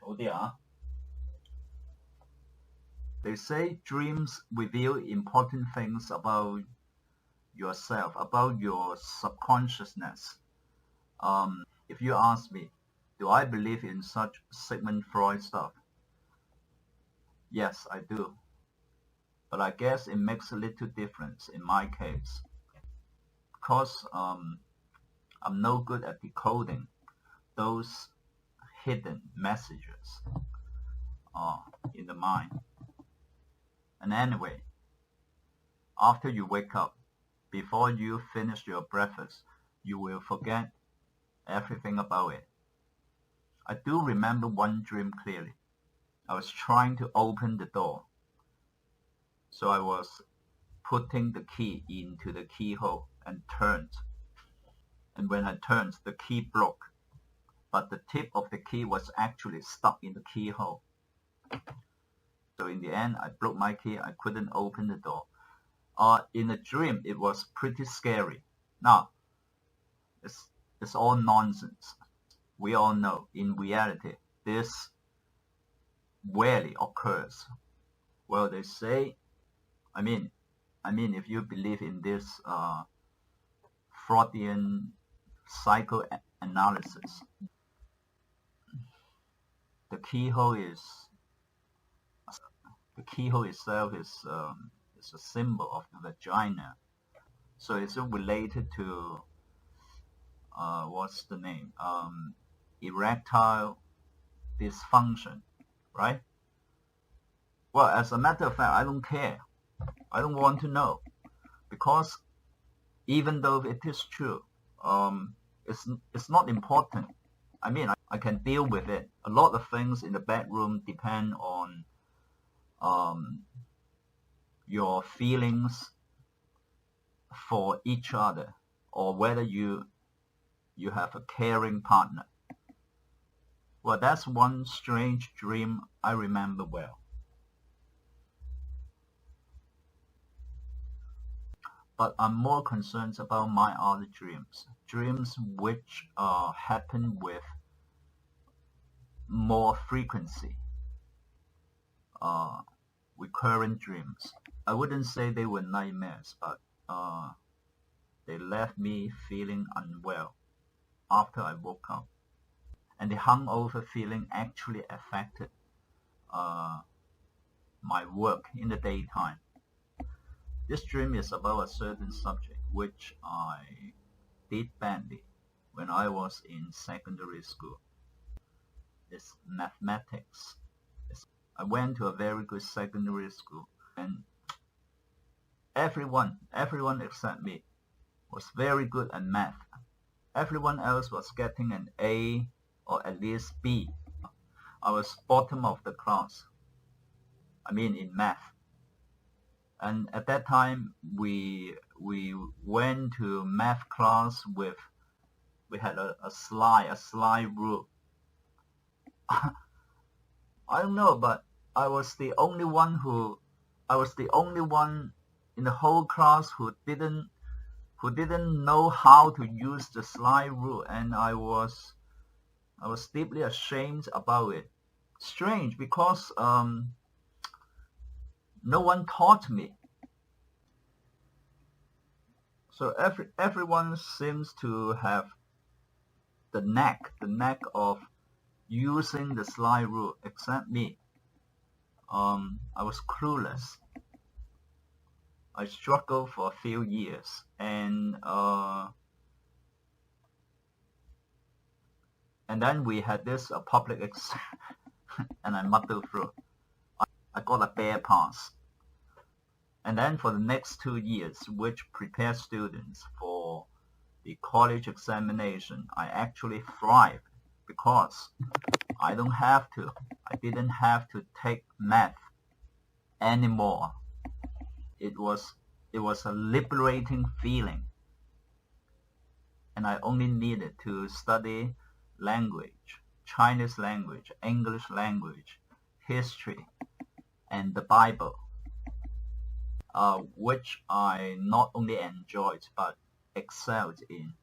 Oh dear. They say dreams reveal important things about yourself, about your subconsciousness. If you ask me, do I believe in such Sigmund Freud stuff? Yes, I do. But I guess it makes a little difference in my case. Because I'm no good at decoding those hidden messages in the mind. And anyway, after you wake up, before you finish your breakfast, you will forget everything about it. I do remember one dream clearly. I was trying to open the door. So I was putting the key into the keyhole and turned. And when I turned, the key broke. But the tip of the key was actually stuck in the keyhole. So in the end, I broke my key. I couldn't open the door. In a dream, it was pretty scary. Now, it's all nonsense. We all know, in reality, this rarely occurs. Well, they say, I mean, if you believe in this Freudian psychoanalysis, the keyhole itself is a symbol of the vagina. So it's related to what's the name? Erectile dysfunction, right? Well, as a matter of fact, I don't care. I don't want to know, because even though it is true, it's not important. I mean, I can deal with it. A lot of things in the bedroom depend on your feelings for each other, or whether you have a caring partner. Well, that's one strange dream I remember well. But I'm more concerned about my other dreams which happen with more frequency, recurrent dreams. I wouldn't say they were nightmares, but they left me feeling unwell after I woke up. And the hungover feeling actually affected my work in the daytime. This dream is about a certain subject which I did badly when I was in secondary school. It's mathematics. I went to a very good secondary school, and everyone except me was very good at math. Everyone else was getting an A or at least B. I was bottom of the class. I mean, in math. And at that time, we went to math class we had a slide rule. I don't know, but I was the only one in the whole class who didn't know how to use the slide rule, and I was deeply ashamed about it. Strange, because no one taught me. So everyone seems to have the knack of using the slide rule except me. I was clueless. I struggled for a few years, and then we had this public exam, and I muddled through. I got a bare pass. And then for the next 2 years, which prepare students for the college examination, I actually thrived, because I didn't have to take math anymore. It was a liberating feeling, and I only needed to study language, Chinese language, English language, history, and the Bible, which I not only enjoyed but excelled in.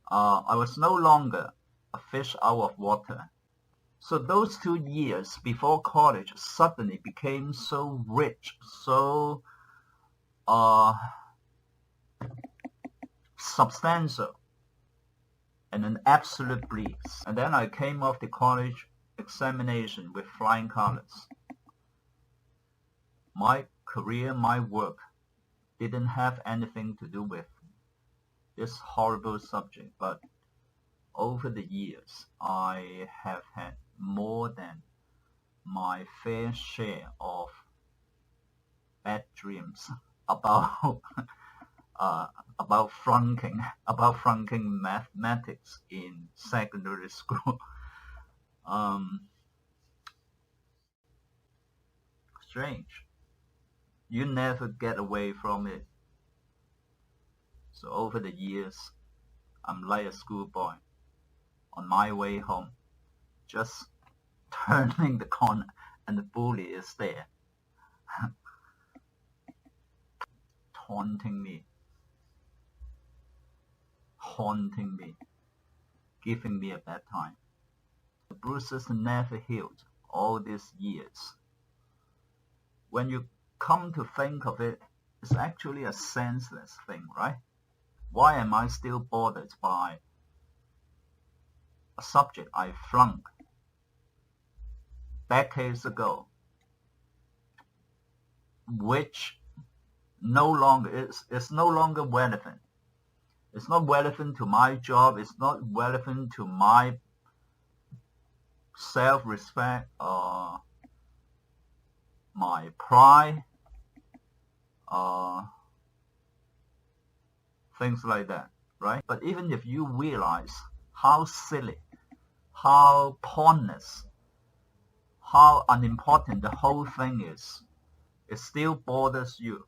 I was no longer a fish out of water. So those 2 years before college suddenly became so rich, so substantial, and an absolute bliss. And then I came off the college examination with flying colors. My career, my work didn't have anything to do with this horrible subject, but over the years, I have had more than my fair share of bad dreams about about flunking mathematics in secondary school. Strange. You never get away from it. So over the years, I'm like a schoolboy on my way home, just turning the corner, and the bully is there, taunting me, haunting me, giving me a bad time. The bruises never healed all these years. When you come to think of it, it's actually a senseless thing, right? Why am I still bothered by a subject I flunked decades ago, which no longer is no longer relevant. It's not relevant to my job. It's not relevant to my self-respect or my pride, things like that, right? But even if you realize how silly, how pointless, how unimportant the whole thing is, it still bothers you.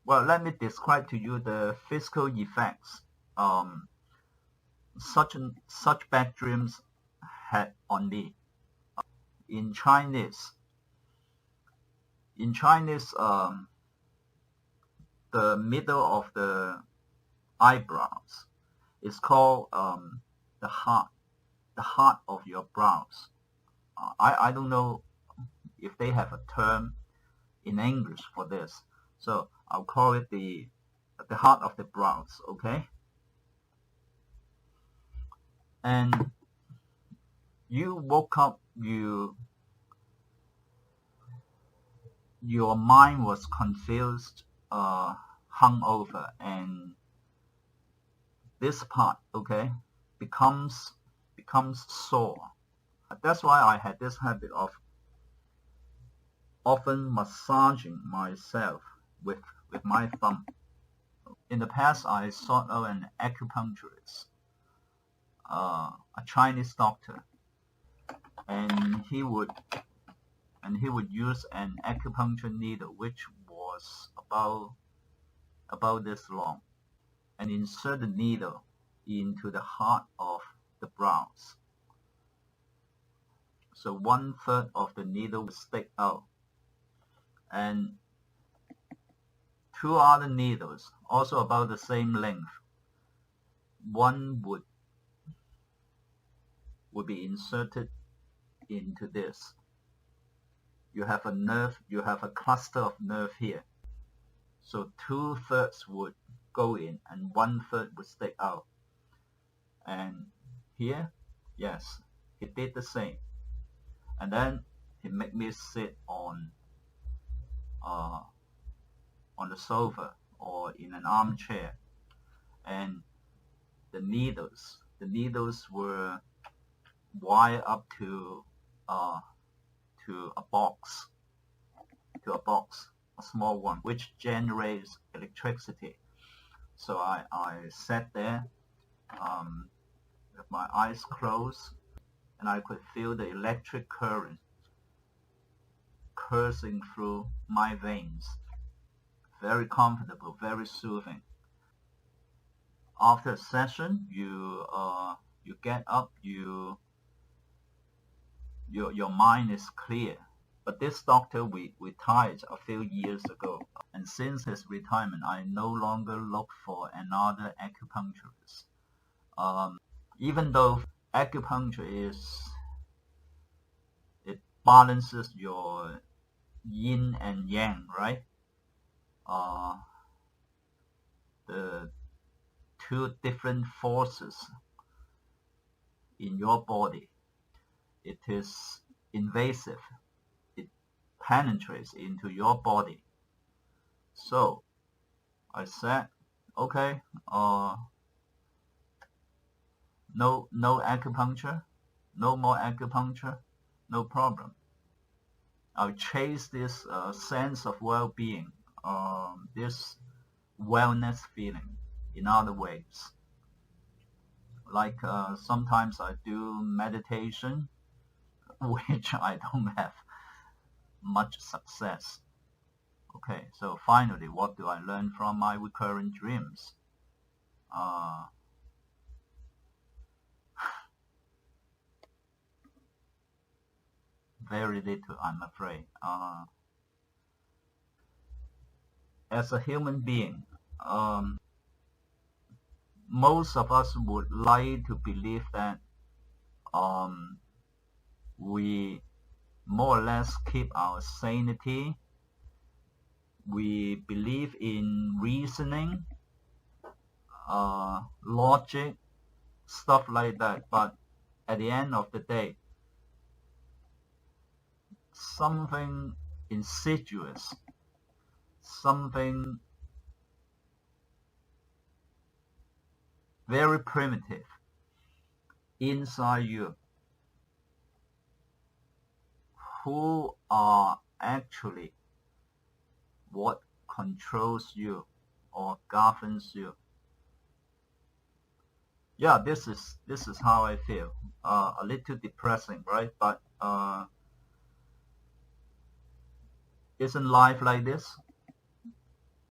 Well, let me describe to you the physical effects such bad dreams had on me. In Chinese, the middle of the eyebrows is called the heart of your brows. I don't know if they have a term in English for this, so I'll call it the heart of the brows, okay? And you woke up, your mind was confused, hungover, and this part, okay, becomes sore. That's why I had this habit of often massaging myself with my thumb. In the past, I sought out an acupuncturist, a Chinese doctor, and he would use an acupuncture needle, which was about this long, and insert the needle into the heart of the brows. So 1/3 of the needle would stick out, and 2 other needles, also about the same length, one would be inserted into this. You have a nerve, you have a cluster of nerve here. So 2/3 would go in and 1/3 would stick out. And here, yes, he did the same. And then he made me sit on the sofa or in an armchair, and the needles were wired up to a box, a small one, which generates electricity. So I sat there with my eyes closed, and I could feel the electric current coursing through my veins. Very comfortable, very soothing. After a session, you get up, your mind is clear. But this doctor retired a few years ago, and since his retirement, I no longer look for another acupuncturist. Even though acupuncture it balances your yin and yang, right? The two different forces in your body. It is invasive. It penetrates into your body. So I said, okay, no acupuncture, no more acupuncture, no problem. I'll chase this sense of well-being, this wellness feeling in other ways. Like sometimes I do meditation, which I don't have much success. Okay, so finally, what do I learn from my recurrent dreams? Very little, I'm afraid. As a human being, most of us would like to believe that we more or less keep our sanity. We believe in reasoning, logic, stuff like that. But at the end of the day, something insidious, something very primitive inside you, who are actually what controls you or governs you. Yeah, this is how I feel. A little depressing, right? But isn't life like this?